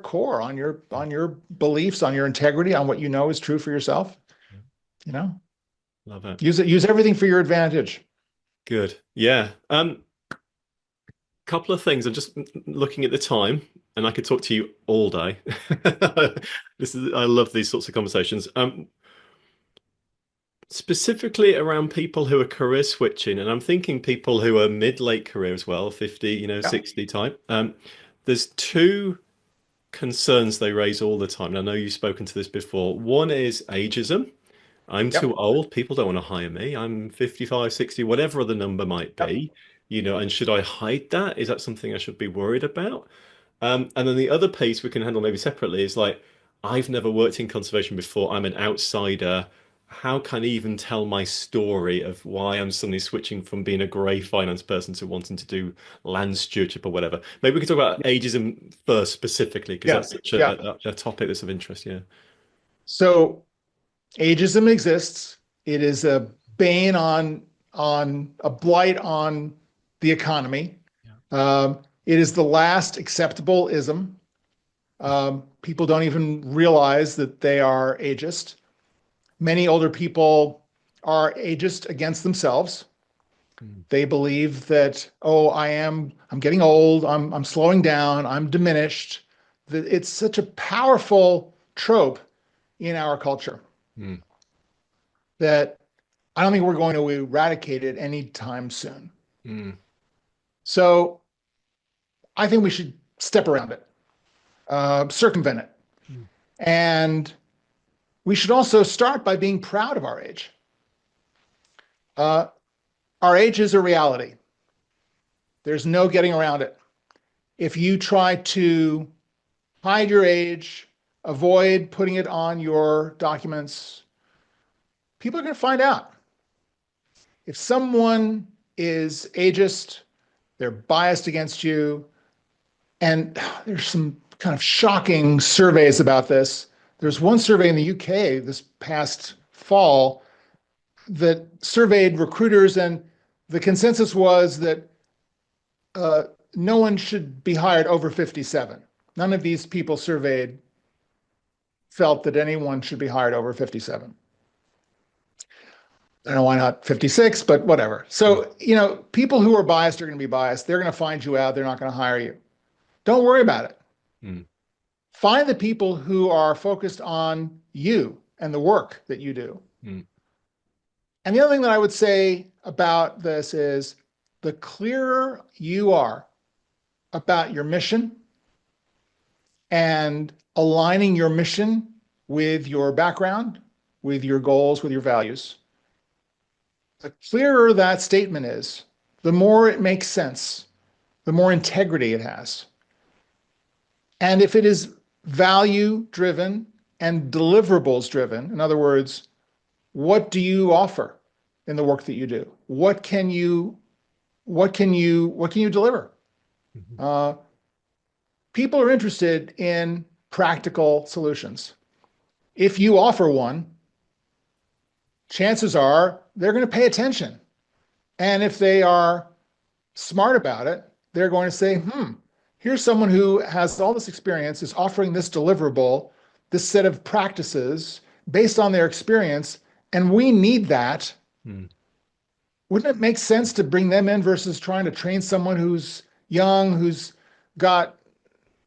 B: core, on your beliefs, on your integrity, on what you know is true for yourself.
A: Yeah.
B: You know,
A: Love it.
B: use everything for your advantage.
A: Good. Yeah. Couple of things. I'm just looking at the time, and I could talk to you all day. I love these sorts of conversations. Specifically around people who are career switching, and I'm thinking people who are mid-late career as well, 50,
B: Yeah.
A: 60 type. There's two concerns they raise all the time. And I know you've spoken to this before. One is ageism. I'm too
B: Yep.
A: old. People don't want to hire me. I'm 55, 60, whatever the number might
B: Yep.
A: be, and should I hide that? Is that something I should be worried about? And then the other piece we can handle maybe separately is like, I've never worked in conservation before. I'm an outsider. How can I even tell my story of why I'm suddenly switching from being a grey finance person to wanting to do land stewardship or whatever? Maybe we can talk about ageism first specifically, because
B: Yeah.
A: that's such
B: Yeah.
A: a topic that's of interest. Yeah.
B: So ageism exists. It is a bane on a blight on the economy. It is the last acceptable ism. People don't even realize that they are ageist. Many older people are ageist against themselves.
A: Mm.
B: They believe that, oh, I'm getting old, I'm slowing down, I'm diminished. That it's such a powerful trope in our culture
A: Mm.
B: that I don't think we're going to eradicate it anytime soon.
A: Mm.
B: So I think we should step around it, circumvent it.
A: Mm.
B: And we should also start by being proud of our age. Uh, our age is a reality. There's no getting around it. If you try to hide your age, avoid putting it on your documents, people are going to find out. If someone is ageist, they're biased against you, and there's some kind of shocking surveys about this. There's one survey in the UK this past fall that surveyed recruiters, and the consensus was that uh, no one should be hired over 57. None of these people surveyed felt that anyone should be hired over 57. I don't know why not 56, but whatever. So, people who are biased are going to be biased. They're going to find you out. They're not going to hire you. Don't worry about it.
A: Mm.
B: Find the people who are focused on you and the work that you do.
A: Mm.
B: And the other thing that I would say about this is the clearer you are about your mission and aligning your mission with your background, with your goals, with your values, the clearer that statement is, the more it makes sense, the more integrity it has. And if it is value driven and deliverables driven, in other words, what do you offer in the work that you do? What can you deliver?
A: Mhm.
B: People are interested in practical solutions. If you offer one, chances are they're going to pay attention. And if they are smart about it, they're going to say, here's someone who has all this experience, is offering this deliverable, this set of practices based on their experience, and we need that.
A: Mm.
B: Wouldn't it make sense to bring them in versus trying to train someone who's young, who's got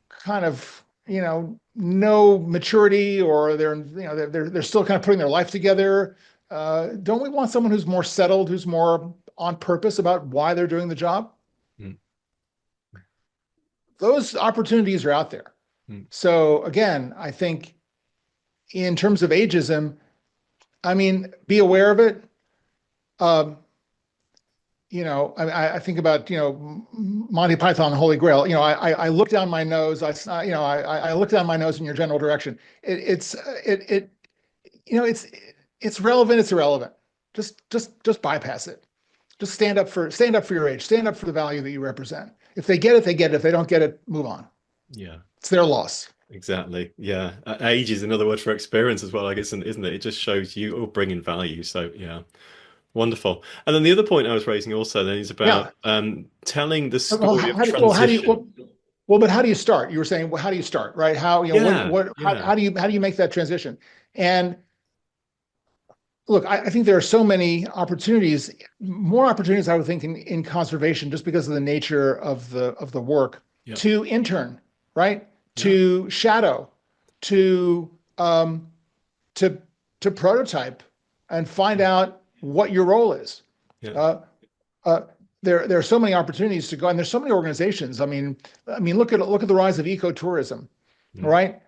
B: kind of, no maturity, or they're still kind of putting their life together? Don't we want someone who's more settled, who's more on purpose about why they're doing the job?
A: Mm.
B: Those opportunities are out there.
A: Mm.
B: So again, I think in terms of ageism, I mean, be aware of it. Um, I think about, Monty Python and the Holy Grail. I look down my nose. I look down my nose in your general direction. It's relevant. It's irrelevant. Just bypass it. Just stand up for your age. Stand up for the value that you represent. If they get it, they get it. If they don't get it, move on.
A: Yeah.
B: It's their loss.
A: Exactly. Yeah. Age is another word for experience as well, I guess, isn't it? It just shows you are bringing value. So, yeah, wonderful. And then the other point I was raising also then is
B: Yeah.
A: about telling the
B: Well,
A: story of transition.
B: but how do you start? You were saying, well, how do you start, right? How,
A: Yeah.
B: how
A: Yeah.
B: do you make that transition? And look, I think there are so many opportunities, more opportunities, I would think, in conservation, just because of the nature of the work,
A: Yeah.
B: to intern, right?
A: Yeah.
B: To shadow, to um, to prototype and find out what your role is.
A: Yeah.
B: Uh, uh, there are so many opportunities to go, and there's so many organizations. Look at the rise of ecotourism,
A: Mm.
B: right?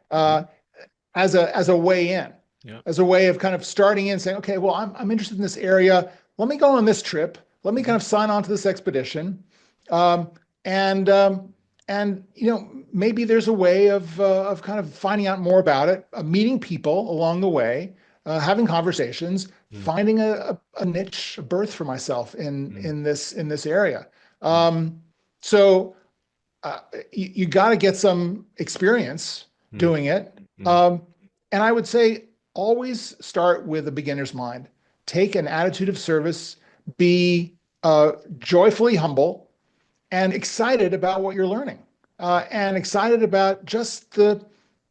B: As a way in,
A: Yeah.
B: as a way of kind of starting in, saying, okay, well, I'm interested in this area. Let me go on this trip. Let me kind of sign on to this expedition, um, and maybe there's a way of kind of finding out more about it, meeting people along the way, having conversations,
A: Mm.
B: finding a niche, a berth for myself in
A: Mm.
B: in this area.
A: Mm.
B: So you got to get some experience
A: Mm.
B: doing it.
A: Mm.
B: And I would say always start with a beginner's mind. Take an attitude of service, be joyfully humble and excited about what you're learning, and excited about just the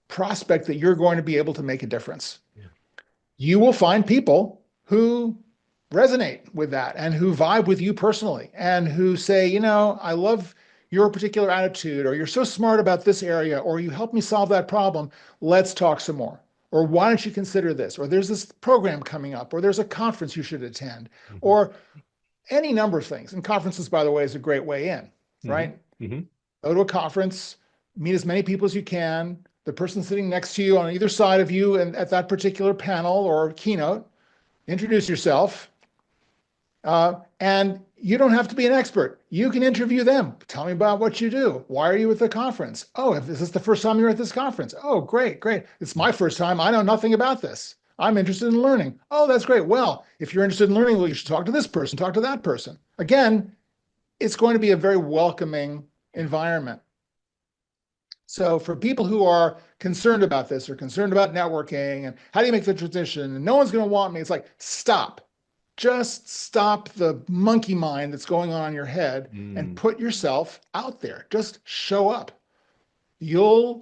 B: prospect that you're going to be able to make a difference.
A: Yeah.
B: You will find people who resonate with that and who vibe with you personally and who say, I love your particular attitude, or you're so smart about this area, or you helped me solve that problem. Let's talk some more. Or why don't you consider this? Or there's this program coming up, or there's a conference you should attend,
A: Hmm.
B: or any number of things. And conferences, by the way, is a great way in,
A: Hmm.
B: right?
A: Hmm.
B: Go to a conference, meet as many people as you can. The person sitting next to you on either side of you and at that particular panel or keynote, introduce yourself. And you don't have to be an expert. You can interview them. Tell me about what you do. Why are you at the conference? Oh, if this is the first time you're at this conference. Oh, great, great. It's my first time. I know nothing about this. I'm interested in learning. Oh, that's great. Well, if you're interested in learning, well, you should talk to this person, talk to that person. Again, it's going to be a very welcoming environment. So for people who are concerned about this or concerned about networking and how do you make the transition and no one's going to want me, it's like, stop. Just stop the monkey mind that's going on in your head and
A: Mm.
B: put yourself out there. Just show up. You'll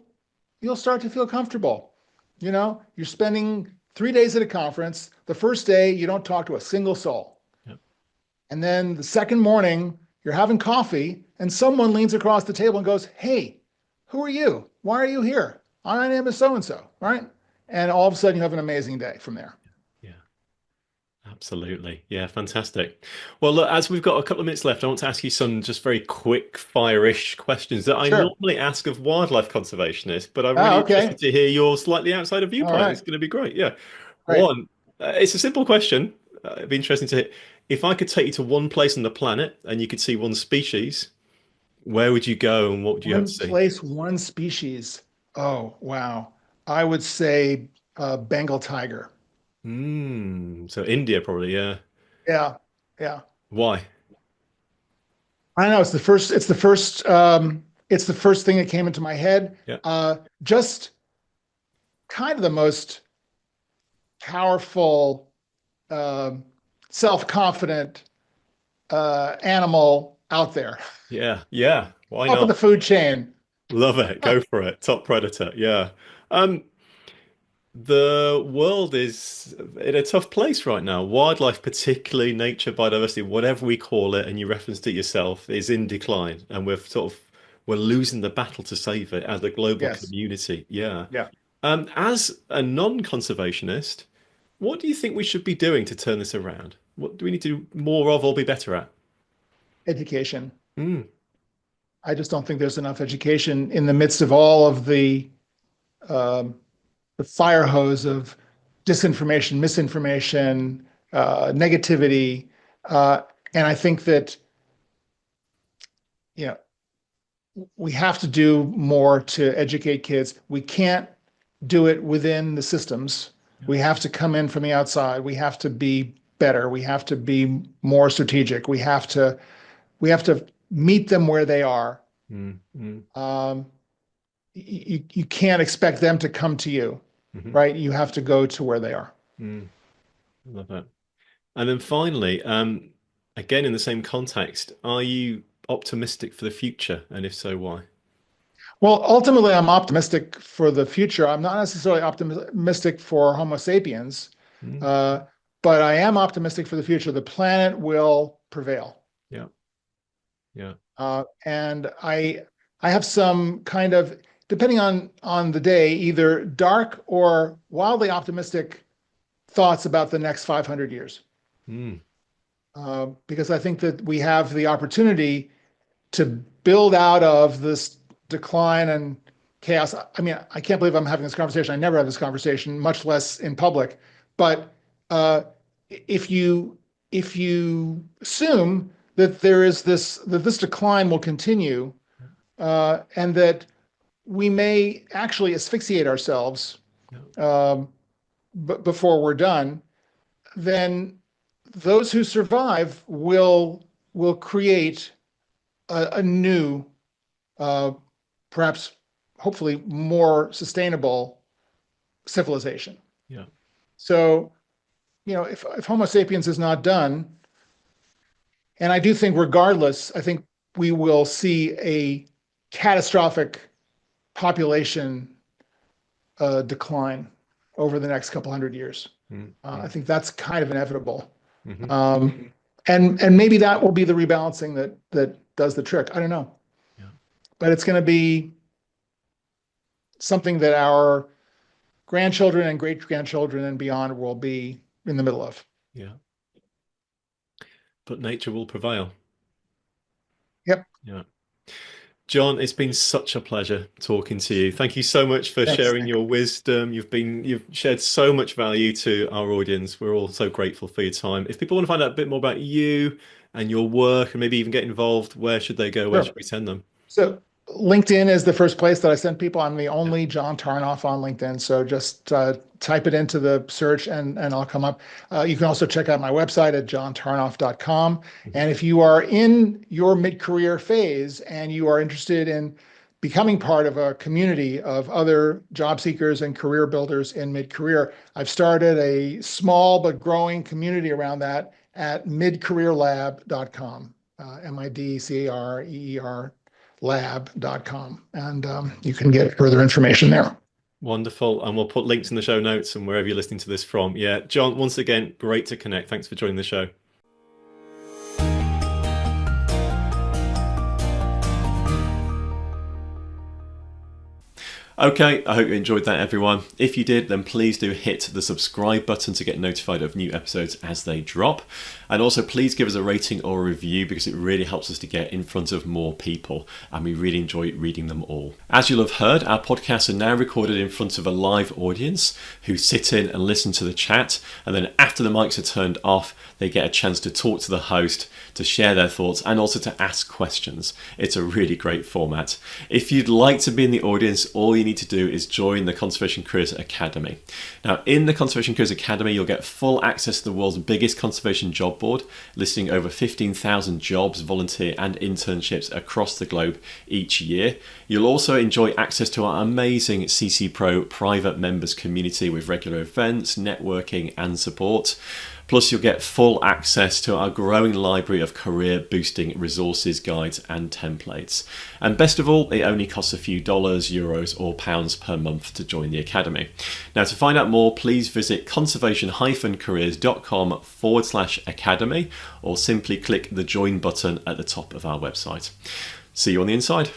B: start to feel comfortable. You're spending 3 days at a conference. The first day, you don't talk to a single soul.
A: Yep.
B: And then the second morning, you're having coffee and someone leans across the table and goes, "Hey, who are you? Why are you here? My name is so and so," right? And all of a sudden, you have an amazing day from there.
A: Yeah. Absolutely. Yeah, fantastic. Well, look, as we've got a couple of minutes left, I want to ask you some just very quick fire-ish questions that I
B: Sure.
A: normally ask of wildlife conservationists, but I'm really
B: Oh,
A: interested
B: okay.
A: to hear your slightly outside of
B: All
A: viewpoint. It's
B: right.
A: going to be great. Yeah.
B: Great.
A: One, it's a simple question. It'd be interesting to hear. If I could take you to one place on the planet and you could see one species, where would you go and what would you have to
B: One
A: see?
B: place, one species. Oh, wow. I would say Bengal tiger.
A: So India probably, yeah.
B: Yeah. Yeah.
A: Why?
B: I know it's the first thing that came into my head.
A: Yeah.
B: Just kind of the most powerful, um self-confident animal out there,
A: Yeah. Yeah. Why
B: up in
A: not?
B: the food chain.
A: Love it. Go for it. Top predator. Yeah. Um, the world is in a tough place right now. Wildlife, particularly nature, biodiversity, whatever we call it, and you referenced it yourself, is in decline, and we're losing the battle to save it as a global
B: Yes.
A: community. Yeah.
B: Yeah.
A: As a non-conservationist, what do you think we should be doing to turn this around? What do we need to do more of or be better at?
B: Education.
A: Mm,
B: I just don't think there's enough education in the midst of all of um, the fire hose of disinformation, misinformation, negativity. Uh, and I think that, you know, we have to do more to educate kids. We can't do it within the systems.
A: yeah.
B: We have to come in from the outside. We have to be better. We have to be more strategic. We have to meet them where they are.
A: Mm, mm,
B: Um, you can't expect them to come to you,
A: mhm,
B: right? You have to go to where they are.
A: mm. Love that. And then finally, again in the same context, are you optimistic for the future? And if so, why?
B: Well, ultimately, I'm optimistic for the future. I'm not necessarily optimistic for Homo sapiens,
A: Mm,
B: uh, but I am optimistic for the future. The planet will prevail.
A: yeah, yeah,
B: And I have some kind of, depending on the day, either dark or wildly optimistic thoughts about the next 500 years.
A: mm,
B: Because I think that we have the opportunity to build out of this decline and chaos. I mean, I can't believe I'm having this conversation. I never have this conversation, much less in public. But uh, if you assume that this decline will continue, and that we may actually asphyxiate ourselves
A: yeah,
B: um, before we're done, then those who survive will create a new, uh, perhaps, hopefully, more sustainable civilization.
A: yeah,
B: So, if Homo sapiens is not done, and I do think, regardless, I think we will see a catastrophic population decline over the next couple hundred years.
A: mm,
B: I
A: mm,
B: think that's kind of inevitable.
A: Hmm.
B: And maybe that will be the rebalancing that does the trick. I don't know,
A: Yeah.
B: but it's going to be something that our grandchildren and great grandchildren and beyond will be in the middle of.
A: Yeah. But nature will prevail.
B: Yep.
A: Yeah. John, it's been such a pleasure talking to you. Thank you so much for
B: Thanks,
A: sharing
B: Nick.
A: your wisdom. You've shared so much value to our audience. We're all so grateful for your time. If people want to find out a bit more about you and your work and maybe even get involved, where should they go? Where
B: Sure.
A: should we send them?
B: So LinkedIn is the first place that I send people. I'm the
A: Yeah.
B: only John Tarnoff on LinkedIn. So just type it into the search and I'll come up. You can also check out my website at johntarnoff.com.
A: Mhm.
B: And if you are in your mid-career phase and you are interested in becoming part of a community of other job seekers and career builders in mid-career, I've started a small but growing community around that at midcareerlab.com. MIDCAREER lab.com. And you can get further information there.
A: Wonderful. And we'll put links in the show notes and wherever you're listening to this from. Yeah. John, once again, great to connect. Thanks for joining the show. Okay, I hope you enjoyed that, everyone. If you did, then please do hit the subscribe button to get notified of new episodes as they drop. And also, please give us a rating or a review because it really helps us to get in front of more people, and we really enjoy reading them all. As you'll have heard, our podcasts are now recorded in front of a live audience who sit in and listen to the chat, and then after the mics are turned off, they get a chance to talk to the host, to share their thoughts, and also to ask questions. It's a really great format. If you'd like to be in the audience, all you need to do is join the Conservation Careers Academy. Now, in the Conservation Careers Academy, you'll get full access to the world's biggest conservation job board, listing over 15,000 jobs, volunteer and internships across the globe each year. You'll also enjoy access to our amazing CC Pro private members community with regular events, networking and support. Plus, you'll get full access to our growing library of career boosting resources, guides, and templates. And best of all, it only costs a few dollars, euros, or pounds per month to join the Academy. Now, to find out more, please visit conservation-careers.com/academy or simply click the join button at the top of our website. See you on the inside.